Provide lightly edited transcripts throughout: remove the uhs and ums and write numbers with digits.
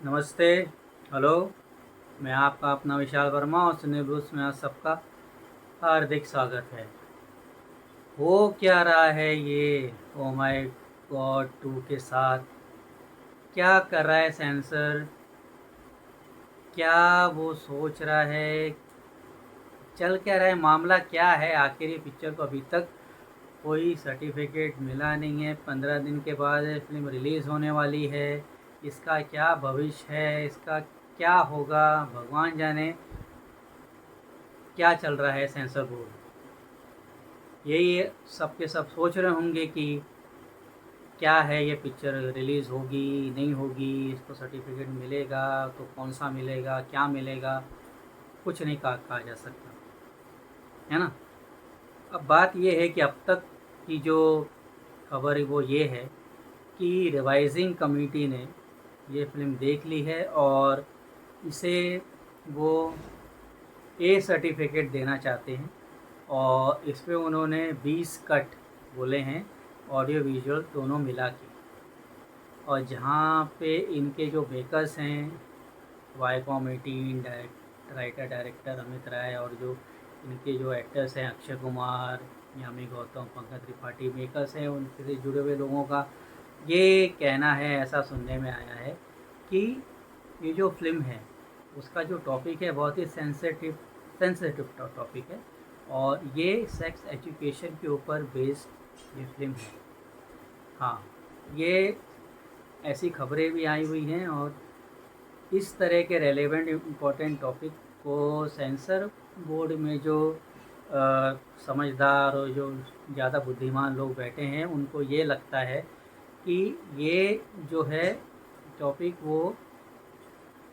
नमस्ते। हेलो। मैं आपका अपना विशाल वर्मा और सिने ब्रूस में आप सबका हार्दिक स्वागत है। हो क्या रहा है ये ओ माय गॉड 2 के साथ? क्या कर रहा है सेंसर? क्या वो सोच रहा है? चल क्या रहा है? मामला क्या है? आखिर ये पिक्चर को अभी तक कोई सर्टिफिकेट मिला नहीं है। 15 दिन के बाद फिल्म रिलीज़ होने वाली है। इसका क्या भविष्य है? इसका क्या होगा? भगवान जाने क्या चल रहा है सेंसर बोर्ड। यही सब के सब सोच रहे होंगे कि क्या है, ये पिक्चर रिलीज़ होगी नहीं होगी, इसको सर्टिफिकेट मिलेगा तो कौन सा मिलेगा, क्या मिलेगा, कुछ नहीं कहा जा सकता, है ना। अब बात ये है कि अब तक की जो खबर है वो ये है कि रिवाइजिंग कमेटी ने ये फिल्म देख ली है और इसे वो ए सर्टिफिकेट देना चाहते हैं। और इस पे उन्होंने 20 कट बोले हैं, ऑडियो विजुअल दोनों मिला के। और जहाँ पे इनके जो मेकर्स हैं, Viacom 18 writer director Amit Rai, और जो इनके जो एक्टर्स हैं अक्षय कुमार, यामी गौतम, पंकज त्रिपाठी, मेकर्स हैं, उनसे से जुड़े हुए लोगों का ये कहना है, ऐसा सुनने में आया है कि ये जो फिल्म है उसका जो टॉपिक है बहुत ही सेंसिटिव टॉपिक है। और ये सेक्स एजुकेशन के ऊपर बेस्ड ये फिल्म है। हाँ, ये ऐसी खबरें भी आई हुई हैं। और इस तरह के रेलेवेंट इम्पोर्टेंट टॉपिक को सेंसर बोर्ड में जो समझदार और जो ज़्यादा बुद्धिमान लोग बैठे हैं, उनको ये लगता है कि ये जो है टॉपिक वो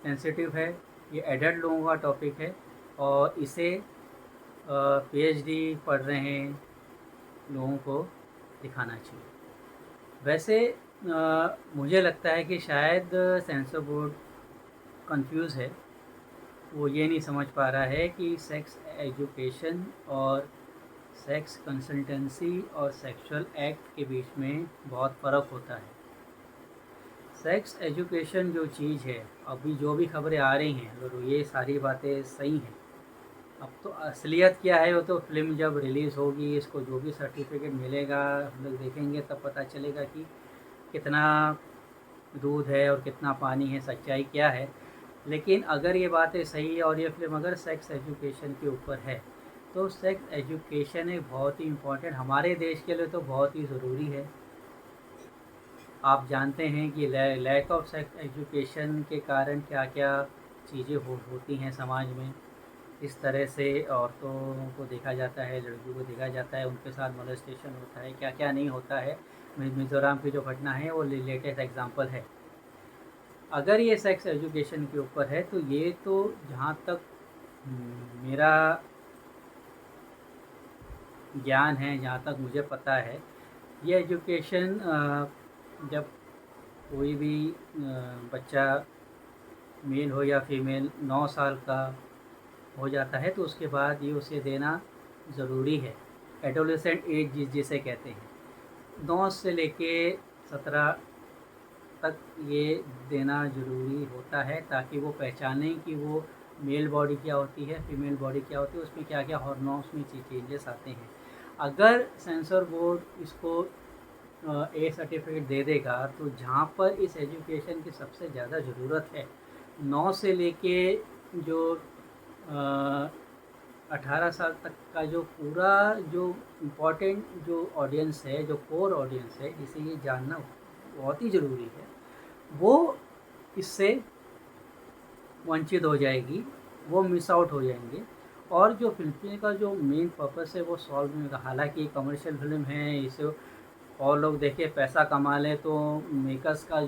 सेंसिटिव है, ये एडल्ट लोगों का टॉपिक है, और इसे पीएचडी पढ़ रहे हैं लोगों को दिखाना चाहिए। वैसे मुझे लगता है कि शायद सेंसर बोर्ड कंफ्यूज है। वो ये नहीं समझ पा रहा है कि सेक्स एजुकेशन और सेक्स कंसल्टेंसी और सेक्सुअल एक्ट के बीच में बहुत फ़र्क होता है। सेक्स एजुकेशन जो चीज़ है, अभी जो भी खबरें आ रही हैं, अगर ये सारी बातें सही हैं, अब तो असलियत क्या है वो तो फिल्म जब रिलीज़ होगी, इसको जो भी सर्टिफिकेट मिलेगा हम लोग देखेंगे, तब पता चलेगा कि कितना दूध है और कितना पानी है, सच्चाई क्या है। लेकिन अगर ये बातें सही है और ये फिल्म अगर सेक्स एजुकेशन के ऊपर है, तो सेक्स एजुकेशन एक बहुत ही इम्पोर्टेंट, हमारे देश के लिए तो बहुत ही ज़रूरी है। आप जानते हैं कि लैक ऑफ सेक्स एजुकेशन के कारण क्या क्या चीज़ें होती हैं समाज में। इस तरह से औरतों को देखा जाता है, लड़कियों को देखा जाता है, उनके साथ मोलेस्टेशन होता है, क्या क्या नहीं होता है। मिज़ोरम की जो घटना है वो लेटेस्ट एग्जांपल है। अगर ये सेक्स एजुकेशन के ऊपर है तो ये तो जहाँ तक मेरा ज्ञान है, जहाँ तक मुझे पता है, ये एजुकेशन जब कोई भी बच्चा मेल हो या फीमेल 9 साल का हो जाता है तो उसके बाद ये उसे देना ज़रूरी है। एडोलेसेंट एज जिसे कहते हैं, 9 से लेके 17 तक ये देना ज़रूरी होता है, ताकि वो पहचानें कि वो मेल बॉडी क्या होती है, फीमेल बॉडी क्या होती है, उसमें क्या क्या हार्मोन्स में चेंजेस आते हैं। अगर सेंसर बोर्ड इसको ए सर्टिफिकेट दे देगा, तो जहाँ पर इस एजुकेशन की सबसे ज़्यादा ज़रूरत है, 9 से लेके जो 18 साल तक का जो पूरा जो इम्पोर्टेंट जो ऑडियंस है, जो कोर ऑडियंस है, जिसे ये जानना बहुत ही ज़रूरी है, वो इससे वंचित हो जाएगी, वो मिस आउट हो जाएंगे। और जो फिल्म का जो मेन पर्पस है वो सॉल्व नहीं होगा। हालांकि कमर्शियल फिल्म है, इसे और लोग देखे पैसा कमा लें, तो मेकर्स का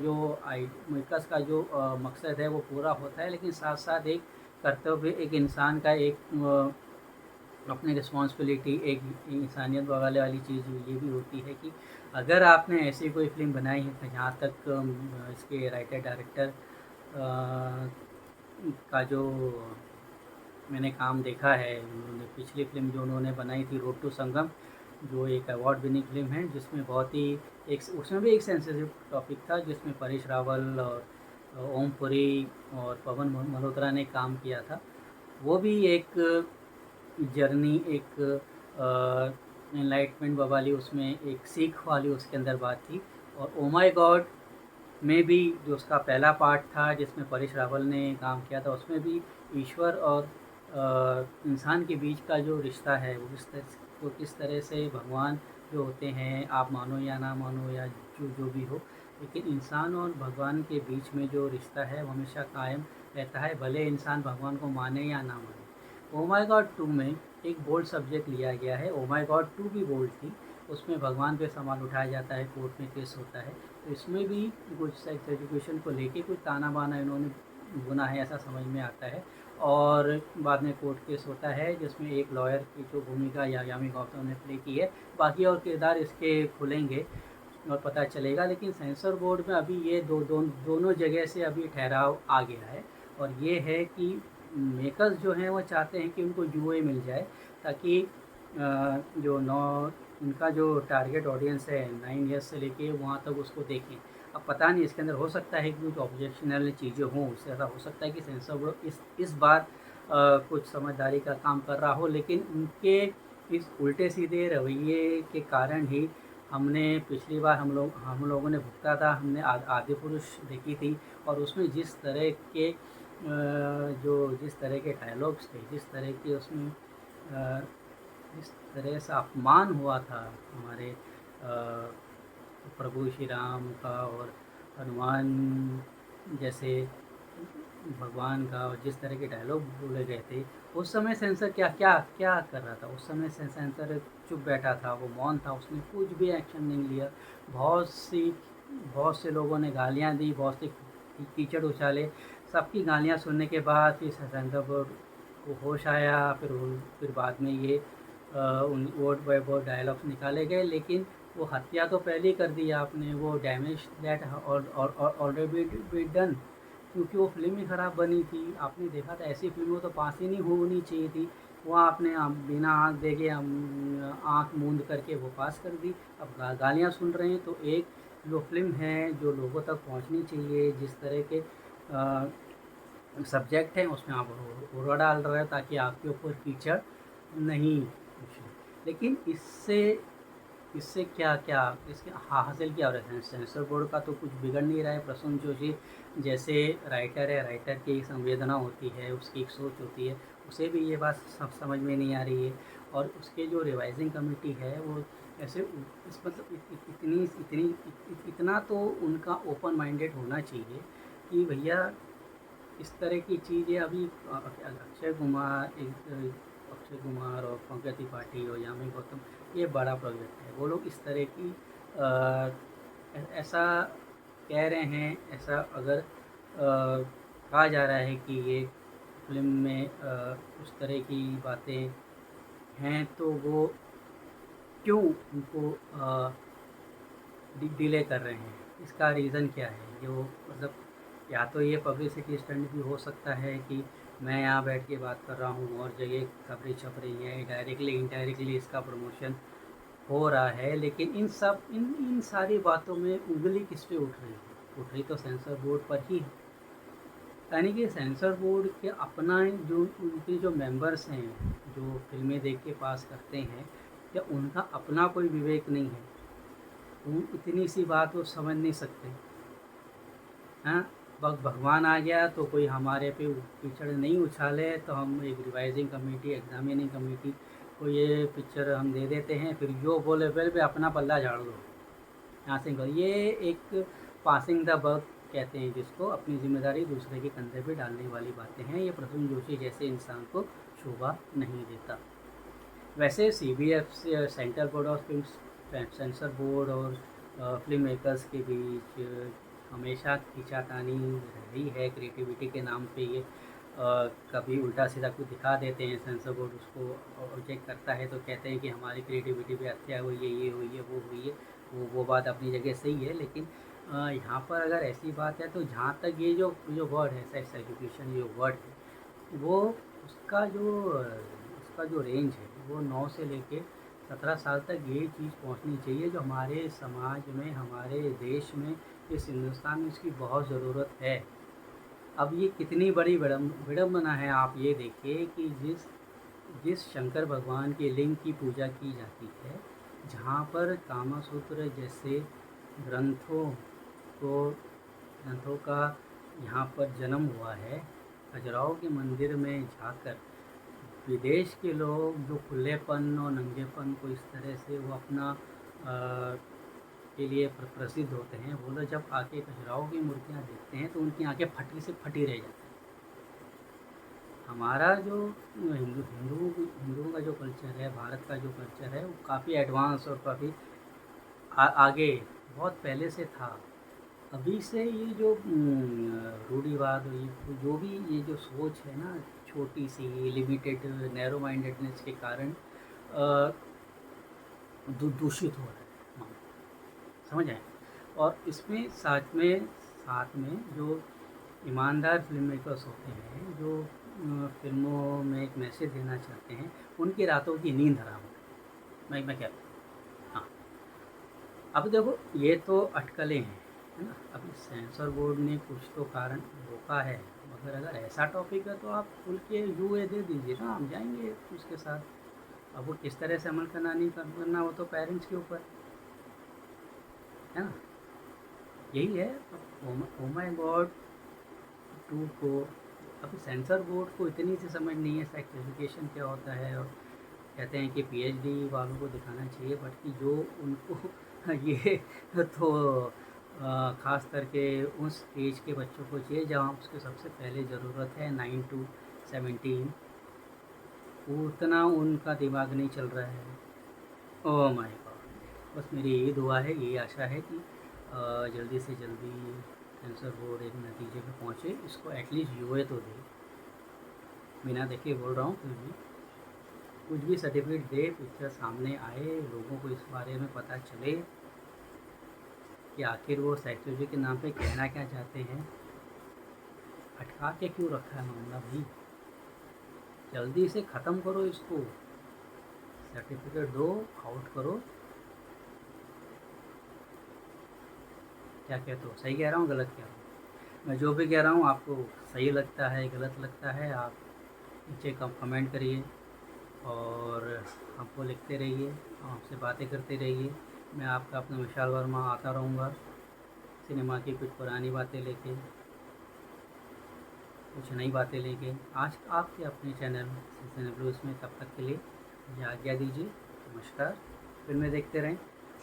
जो मकसद है वो पूरा होता है। लेकिन साथ साथ एक कर्तव्य, एक इंसान का एक अपनी रिस्पॉन्सिबिलिटी, एक इंसानियत वाले वाली चीज़ ये भी होती है कि अगर आपने ऐसी कोई फिल्म बनाई है, तो जहाँ तक इसके राइटर डायरेक्टर का जो मैंने काम देखा है, उन्होंने पिछली फिल्म जो उन्होंने बनाई थी रोड टू संगम, जो एक अवार्ड विनिंग फिल्म है, जिसमें बहुत ही एक उसमें भी एक सेंसिटिव टॉपिक था, जिसमें परेश रावल और ओमपुरी और पवन मल्होत्रा ने काम किया था। वो भी एक जर्नी, एक एनलाइटमेंट वाली, उसमें एक सीख वाली उसके अंदर बात थी। और ओ माय गॉड में भी जो उसका पहला पार्ट था जिसमें परेश रावल ने काम किया था, उसमें भी ईश्वर और इंसान के बीच का जो रिश्ता है वो किस तरह से भगवान जो होते हैं, आप मानो या ना मानो या जो भी हो, लेकिन इंसान और भगवान के बीच में जो रिश्ता है वो हमेशा कायम रहता है, भले इंसान भगवान को माने या ना माने। ओ माय गॉड 2 में एक बोल्ड सब्जेक्ट लिया गया है। ओ माय गॉड 2 भी बोल्ड थी, उसमें भगवान पे सवाल उठाया जाता है, कोर्ट में केस होता है। तो इसमें भी कुछ सेक्स एजुकेशन को लेके कुछ ताना बाना इन्होंने बुना है, ऐसा समझ में आता है। और बाद में कोर्ट केस होता है जिसमें एक लॉयर की जो भूमिका यामी गौतम ने प्ले की है। बाकी और किरदार इसके खुलेंगे और पता चलेगा, लेकिन सेंसर बोर्ड में अभी ये दोनों जगह से अभी ठहराव आ गया है। और ये है कि मेकर्स जो हैं वो चाहते हैं कि उनको यूए मिल जाए, ताकि जो नौ उनका जो टारगेट ऑडियंस है 9 ईयर्स से लेके वहाँ तक उसको देखें। अब पता नहीं, इसके अंदर हो सकता है कि कुछ ऑब्जेक्शनल चीज़ें हों, उससे ऐसा हो सकता है कि सेंसर बोर्ड इस बार कुछ समझदारी का काम कर रहा हो, लेकिन उनके इस उल्टे सीधे रवैये के कारण ही हमने पिछली बार हम लोगों ने भुगता था। हमने आदिपुरुष देखी थी, और उसमें जिस तरह के जिस तरह के डायलॉग्स थे, जिस तरह के उसमें जिस तरह से अपमान हुआ था हमारे प्रभु श्री राम का और हनुमान जैसे भगवान का, और जिस तरह के डायलॉग बोले गए थे, उस समय सेंसर क्या क्या क्या कर रहा था? उस समय सेंसर चुप बैठा था, वो मौन था, उसने कुछ भी एक्शन नहीं लिया। बहुत से लोगों ने गालियाँ दी, बहुत से कीचड़ उछाले। सबकी गालियाँ सुनने के बाद फिर सेंसर बोर्ड को होश आया, फिर बाद में ये उन वर्ड बाय वर्ड डायलॉग्स निकाले गए। लेकिन वो हत्या तो पहले ही कर दिया आपने, वो damage that already be done, क्योंकि वो फिल्म ही ख़राब बनी थी। आपने देखा था ऐसी फिल्मों तो पास ही नहीं होनी चाहिए थी, वहाँ आपने बिना आँख देखे आँख मूंद करके वो पास कर दी। अब गालियाँ सुन रहे हैं, तो एक जो फिल्म है जो लोगों तक पहुँचनी चाहिए, जिस तरह के सब्जेक्ट हैं उसमें आप बुरा डाल रहे हो ताकि आपके ऊपर कीचड़ नहीं उछले। लेकिन इससे इससे क्या क्या इसके हासिल क्या हो रहा है? सेंसर बोर्ड का तो कुछ बिगड़ नहीं रहा है। प्रसून जोशी जैसे राइटर है, राइटर की एक संवेदना होती है, उसकी एक सोच होती है, उसे भी ये बात समझ में नहीं आ रही है। और उसके जो रिवाइजिंग कमेटी है वो ऐसे इस मतलब इतना तो उनका ओपन माइंडेड होना चाहिए कि भैया इस तरह की चीज़ें अभी अक्षय कुमार और पंकज त्रिपाठी और यामी गौतम, ये बड़ा प्रोजेक्ट है। वो लोग इस तरह की ऐसा कह रहे हैं, ऐसा अगर कहा जा रहा है कि ये फिल्म में उस तरह की बातें हैं, तो वो क्यों उनको डिले कर रहे हैं? इसका रीज़न क्या है? जो मतलब या तो ये पब्लिसिटी स्टंट भी हो सकता है कि मैं यहाँ बैठ के बात कर रहा हूँ और जगह खबरें छप रही हैं, डायरेक्टली इनडायरेक्टली इसका प्रमोशन हो रहा है। लेकिन इन सारी बातों में उंगली किस पे उठ रही है? उठ रही तो सेंसर बोर्ड पर ही है। यानी कि सेंसर बोर्ड के अपना जो उनके जो मेंबर्स हैं, जो फिल्में देख के पास करते हैं, क्या उनका अपना कोई विवेक नहीं है? वो इतनी सी बात वो समझ नहीं सकते? हाँ, भगवान आ गया तो कोई हमारे पे कीचड़ नहीं उछाले, तो हम एक रिवाइजिंग कमेटी, एग्जामिनिंग कमेटी को ये पिक्चर हम दे देते हैं, फिर जो बोले वेल पे अपना पल्ला झाड़ दो, यहाँ से करो। ये एक पासिंग द बक कहते हैं जिसको, अपनी जिम्मेदारी दूसरे के कंधे पे डालने वाली बातें हैं। ये प्रसून जोशी जैसे इंसान को शोभा नहीं देता। वैसे CBF central board of film, sensor board और फिल्म मेकर्स के बीच हमेशा खींचातानी रही है क्रिएटिविटी के नाम पे। ये कभी उल्टा सीधा कुछ दिखा देते हैं, सेंसर बोर्ड उसको ऑब्जेक्ट करता है तो कहते हैं कि हमारी क्रिएटिविटी पे हत्या हुई है, ये हुई है, वो हुई है। वो बात अपनी जगह सही है, लेकिन यहाँ पर अगर ऐसी बात है तो जहाँ तक ये जो वर्ड है, सेक्स एजुकेशन जो वर्ड है, वो उसका जो उसका जो रेंज है वो 9 से लेके 17 साल तक ये चीज़ पहुंचनी चाहिए, जो हमारे समाज में, हमारे देश में, इस हिंदुस्तान में इसकी बहुत ज़रूरत है। अब ये कितनी बड़ी विडम्बना है, आप ये देखिए कि जिस शंकर भगवान के लिंग की पूजा की जाती है, जहाँ पर कामसूत्र जैसे ग्रंथों ग्रंथों का यहाँ पर जन्म हुआ है, खजुराहो के मंदिर में जाकर विदेश के लोग जो खुलेपन और नंगेपन को इस तरह से वो अपना के लिए प्रसिद्ध होते हैं, वो लोग जब आके खजुराहो की मूर्तियाँ देखते हैं तो उनकी आंखें फटी से फटी रह जाती हैं। हमारा जो हिंदुओं का जो कल्चर है, भारत का जो कल्चर है, वो काफ़ी एडवांस और काफ़ी आगे बहुत पहले से था। अभी से ये जो रूढ़िवाद, ये जो भी ये जो सोच है ना, छोटी सी लिमिटेड नैरो माइंडेडनेस के कारण दूषित हो रहा है मानो, समझ आए। और इसमें साथ में जो ईमानदार फिल्म मेकर्स होते हैं, जो फिल्मों में एक मैसेज देना चाहते हैं, उनकी रातों की नींद हराम है। मैं कहता हूँ। हाँ, अब देखो ये तो अटकलें हैं, है ना। अभी सेंसर बोर्ड ने कुछ तो कारण रोका है, मगर अगर ऐसा टॉपिक है तो आप खुल के यूए दे दीजिए ना, हम जाएंगे उसके साथ। अब वो किस तरह से अमल करना नहीं करना, वो तो पेरेंट्स के ऊपर है ना। यही है। ओ माय गॉड 2 को अभी सेंसर बोर्ड को इतनी सी समझ नहीं है सर्टिफिकेशन क्या होता है, और कहते हैं कि पीएचडी वालों को दिखाना चाहिए, बट कि जो उनको ये तो ख़ास करके उस एज के बच्चों को चाहिए जहाँ उसके सबसे पहले ज़रूरत है 9 to 17, उतना उनका दिमाग नहीं चल रहा है। ओह माय गॉड, बस मेरी यही दुआ है, यही आशा है कि जल्दी से जल्दी सेंसर बोर्ड एक नतीजे पे पहुँचे, इसको एटलीस्ट यूए तो दे। बिना देखे बोल रहा हूँ, फिर भी कुछ भी सर्टिफिकेट दे, पिक्चर सामने आए, लोगों को इस बारे में पता चले कि आखिर वो साइकोलॉजी के नाम पे कहना क्या चाहते हैं। अटका के क्यों रखा है मामला भाई, जल्दी से ख़त्म करो इसको, सर्टिफिकेट दो, आउट करो। क्या कहते हो, सही कह रहा हूँ गलत कह रहा हूँ? मैं जो भी कह रहा हूँ आपको सही लगता है गलत लगता है, आप नीचे कमेंट करिए और हमको लिखते रहिए, हमसे बातें करते रहिए। मैं आपका अपना विशाल वर्मा आता रहूँगा, सिनेमा की कुछ पुरानी बातें लेके, कुछ नई बातें लेके, आज आपके अपने चैनल सीजन ब्लूज में। तब तक के लिए मुझे आज्ञा दीजिए, नमस्कार। फिल्में देखते रहें,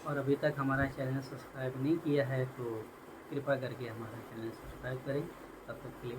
और अभी तक हमारा चैनल सब्सक्राइब नहीं किया है तो कृपया करके हमारा चैनल सब्सक्राइब करें। तब तक के लिए